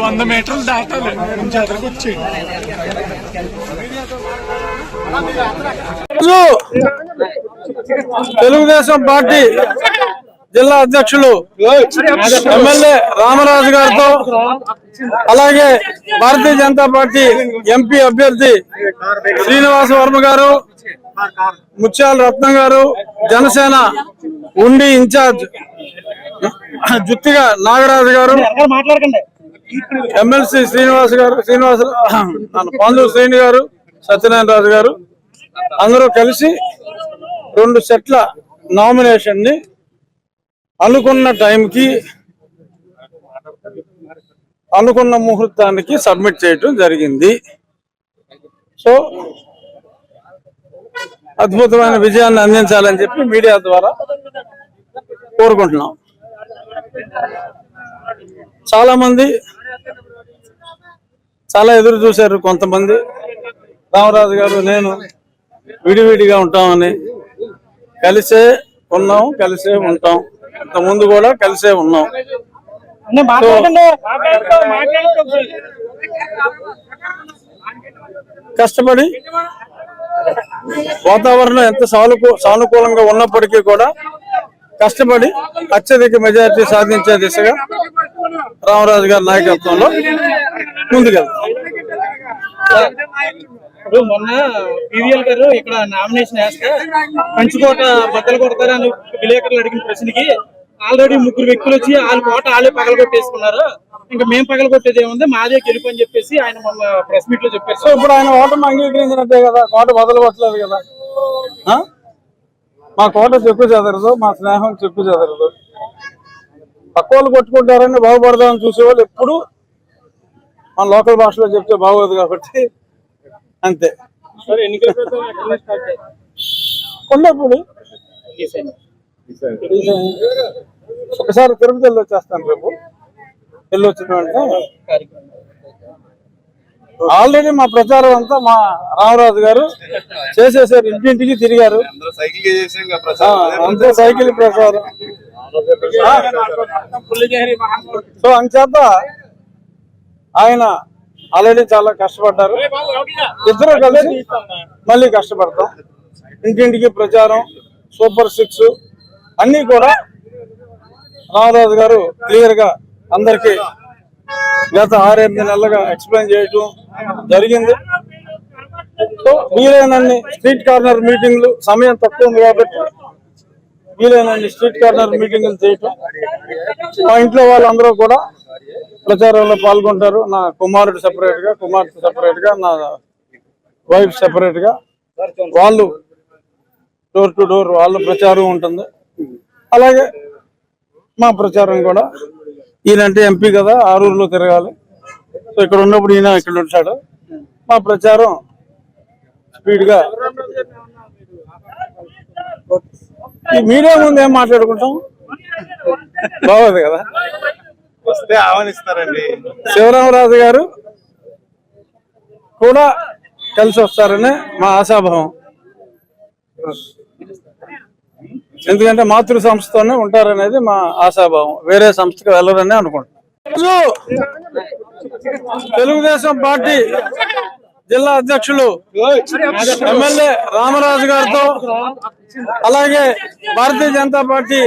100 మీటర్లు దాటాలి వచ్చి తెలుగుదేశం పార్టీ జిల్లా అధ్యక్షులు ఎమ్మెల్యే రామరాజు గారితో అలాగే భారతీయ జనతా పార్టీ ఎంపీ అభ్యర్థి శ్రీనివాస వర్మ గారు, ముత్యాల రత్నం గారు, జనసేన ఉండి ఇన్ఛార్జ్ జుత్తిగా నాగరాజు గారు, ఎమ్మెల్సీ పాండు శ్రీని గారు, సత్యనారాయణ రాజు గారు అందరూ కలిసి 2 సెట్ల నామినేషన్ ని అనుకున్న టైంకి అనుకున్న ముహూర్తానికి సబ్మిట్ చేయడం జరిగింది. సో అద్భుతమైన విజయాన్ని అందించాలని చెప్పి మీడియా ద్వారా కోరుకుంటున్నాం. చాలా మంది చాలా ఎదురు చూశారు. కొంతమంది రామరాజు గారు నేను విడివిడిగా ఉంటామని, కలిసే ఉన్నాం, కలిసే ఉంటాం, ఇంత ముందు కూడా కలిసే ఉన్నాం. కష్టపడి వాతావరణం ఎంత సానుకూలంగా ఉన్నప్పటికీ కూడా కష్టపడి అత్యధిక మెజారిటీ సాధించే దిశగా రామరాజు గారి నాయకత్వంలో ముందుకెళ్తాం. మొన్న పివిఎల్ గారు ఇక్కడ నామినేషన్ వేస్తే పంచుకోట బద్దలు కొడతారని విలేకరులు అడిగిన ప్రశ్నకి ఆల్రెడీ 3 వ్యక్తులు వచ్చి వాళ్ళ కోట వాళ్ళే పగలగొట్టేసుకున్నారు, ఇంకా మేము పగలగొట్టేది ఏముంది, మాదే గెలుపు అని చెప్పేసి ఆయన మొన్న ప్రెస్ మీట్ లో చెప్పారు. సో ఇప్పుడు ఆయన ఓటమి అంగీకరించినట్టే కదా, కోట బదలగొట్టలేదు కదా. మా కోట చెప్పు చెదరదు, మా స్నేహం చెప్పు చెదరదు. పక్క వాళ్ళు కొట్టుకుంటారని బాగుపడదామని చూసేవాళ్ళు ఎప్పుడు మన లోకల్ భాషలో చెప్తే బాగోదు కాబట్టి అంతే. కొండపూడి ఒకసారి తిరుపతి వెళ్ళి వచ్చేస్తాను. రేపు వెళ్ళి వచ్చిన వెంటనే ఆల్రెడీ మా ప్రచారం అంతా మా రామరాజు గారు చేసేసారు, ఇంటింటికి తిరిగారు, అంతే సైకిల్ ప్రచారం. సో అంచేత ఆయన ఆల్రెడీ చాలా కష్టపడ్డారు. ఇద్దరు కలిసి మళ్ళీ కష్టపడతాం. ఇంటింటికి ప్రచారం, సూపర్ 6 అన్ని కూడా రామరాజు గారు క్లియర్ గా అందరికి గత 6-8 నెలలుగా ఎక్స్ప్లెయిన్ చేయటం జరిగింది. సో వీలైనన్ని స్ట్రీట్ కార్నర్ మీటింగ్లు, సమయం తక్కువ ఉంది కాబట్టి వీలైనన్ని స్ట్రీట్ కార్నర్ మీటింగ్లు చేయటం, మా ఇంట్లో వాళ్ళందరూ కూడా ప్రచారంలో పాల్గొంటారు. నా కుమారుడు సెపరేట్ గా, కుమార్తె సెపరేట్ గా, నా వైఫ్ సెపరేట్ గా, వాళ్ళు డోర్ టు డోర్ వాళ్ళ ప్రచారం ఉంటుంది. అలాగే మా ప్రచారం కూడా, ఈయనంటే ఎంపీ కదా, ఆరూరులో తిరగాలి. సో ఇక్కడ ఉన్నప్పుడు ఈయన ఇక్కడ ఉంటాడు. మా ప్రచారం స్పీడ్ గా. ఈ మీడియా ముందు ఏం మాట్లాడుకుంటాం, బాగోదు కదా. వస్తే ఆహ్వానిస్తారండి. శివరామరాజు గారు కూడా కలిసి వస్తారని మా ఆశాభావం. ఎందుకంటే మాతృ సంస్థతోనే ఉంటారనేది మా ఆశాభావం, వేరే సంస్థకు వెళ్ళరని అనుకుంటున్నాం. ఈరోజు తెలుగుదేశం పార్టీ జిల్లా అధ్యక్షులు ఎమ్మెల్యే రామరాజు గారితో, అలాగే భారతీయ జనతా పార్టీ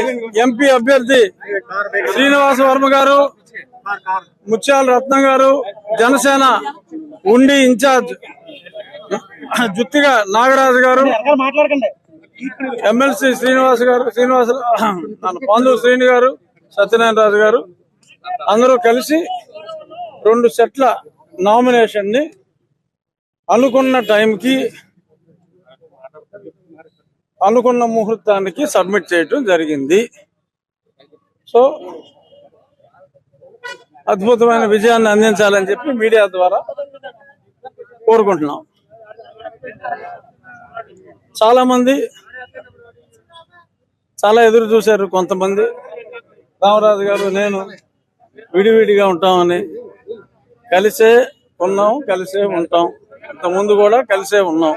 ఎంపీ అభ్యర్థి శ్రీనివాస వర్మ గారు, ముత్యాల రత్నం గారు, జనసేన ఉండి ఇన్ఛార్జ్ జుత్తిగా నాగరాజు గారు, మాట్లాడకండి. ఎమ్మెల్సీ పాండు శ్రీని గారు, సత్యనారాయణ రాజు గారు అందరూ కలిసి 2 సెట్ల నామినేషన్ ని అనుకున్న టైంకి అనుకున్న ముహూర్తానికి సబ్మిట్ చేయటం జరిగింది. సో అద్భుతమైన విజయాన్ని అందించాలని చెప్పి మీడియా ద్వారా కోరుకుంటున్నాం. చాలా మంది చాలా ఎదురు చూశారు. కొంతమంది రామరాజు గారు నేను విడివిడిగా ఉంటామని, కలిసే ఉన్నాం, కలిసే ఉంటాం, ఇంత ముందు కూడా కలిసే ఉన్నాం.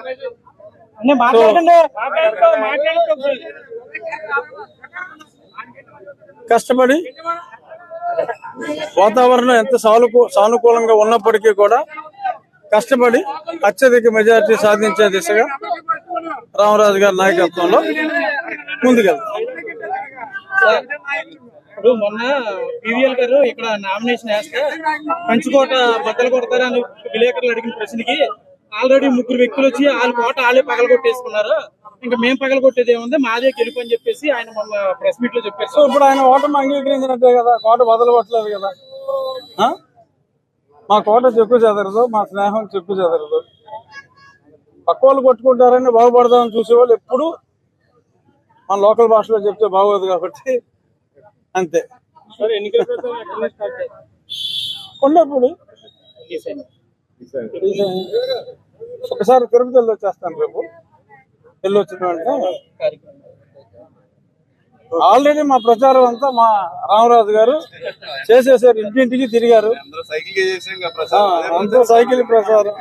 కష్టపడి వాతావరణం ఎంత సానుకూలంగా ఉన్నప్పటికీ కూడా కష్టపడి అత్యధిక మెజారిటీ సాధించే దిశగా రామరాజు గారి నాయకత్వంలో ముందుకెళ్తాం. ఇప్పుడు మొన్న పివిఎల్ గారు ఇక్కడ నామినేషన్ వేస్తే పంచుకోట బద్దలు కొడతారని విలేకరులు అడిగిన ప్రశ్నకి ఆల్రెడీ 3 వ్యక్తులు వచ్చి వాళ్ళ కోట వాళ్ళే పగలగొట్టేసుకున్నారు, ఇంకా మేము పగలగొట్టేది ఏముంది, మాదే గెలుపు అని చెప్పేసి ఆయన మొన్న ప్రెస్ మీట్ లో చెప్పారు. సో ఇప్పుడు ఆయన ఓటమి అంగీకరించినట్టే కదా, కోట బదలగొట్టలేదు కదా. మా కోట చెక్కు చెదరదు, మా స్నేహం చెక్కు చెదరదు. పక్క వాళ్ళు కొట్టుకుంటారని బాగుపడదామని చూసేవాళ్ళు ఎప్పుడు మన లోకల్ భాషలో చెప్తే బాగోదు కాబట్టి అంతే. కొండపూడి ఒకసారి తిరుపతి వెళ్ళి వచ్చేస్తాను. రేపు వెళ్ళి వచ్చిన వెంటనే ఆల్రెడీ మా ప్రచారం అంతా మా రామరాజు గారు చేసేసారు, ఇంటింటికి తిరిగారు, అంతా సైకిల్ ప్రచారం.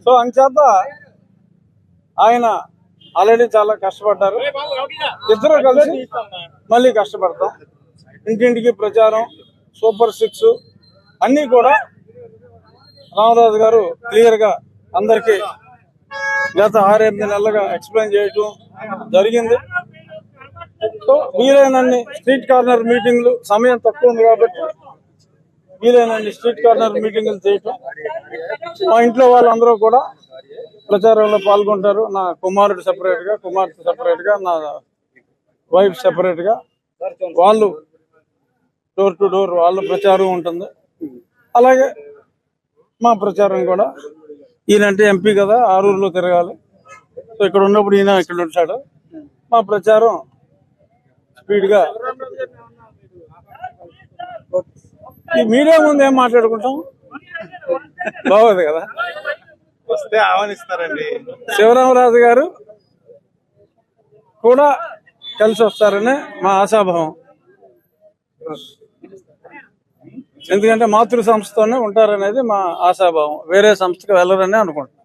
సో అంచేత ఆయన ఆల్రెడీ చాలా కష్టపడ్డారు. ఇద్దరు కలిసి మళ్ళీ కష్టపడతాం. ఇంటింటికి ప్రచారం, సూపర్ 6 అన్ని కూడా రామరాజు గారు క్లియర్ గా అందరికి గత 6-8 నెలలుగా ఎక్స్ప్లెయిన్ చేయటం జరిగింది. సో వీలైనన్ని స్ట్రీట్ కార్నర్ మీటింగ్లు, సమయం తక్కువ ఉంది కాబట్టి వీలైనన్ని స్ట్రీట్ కార్నర్ మీటింగ్లు చేయటం. మా ఇంట్లో వాళ్ళందరూ కూడా ప్రచారంలో పాల్గొంటారు. నా కుమారుడు సెపరేట్ గా, కుమార్తె సెపరేట్ గా, నా వైఫ్ సెపరేట్ గా, వాళ్ళు డోర్ టు డోర్ వాళ్ళ ప్రచారం ఉంటుంది. అలాగే మా ప్రచారం కూడా, ఈయనంటే ఎంపీ కదా, ఆరూరులో తిరగాలి. సో ఇక్కడ ఉన్నప్పుడు ఈయన ఇక్కడ ఉంటాడు. మా ప్రచారం స్పీడ్ గా. ఈ మీడియా ముందు ఏం మాట్లాడుకుంటాం, బాగోదు కదా. వస్తే ఆహ్వానిస్తారండి. శివరామరాజు గారు కూడా కలిసి వస్తారని మా ఆశాభావం. ఎందుకంటే మాతృ సంస్థతోనే ఉంటారనేది మా ఆశాభావం, వేరే సంస్థకు వెళ్ళరని అనుకుంటున్నాం.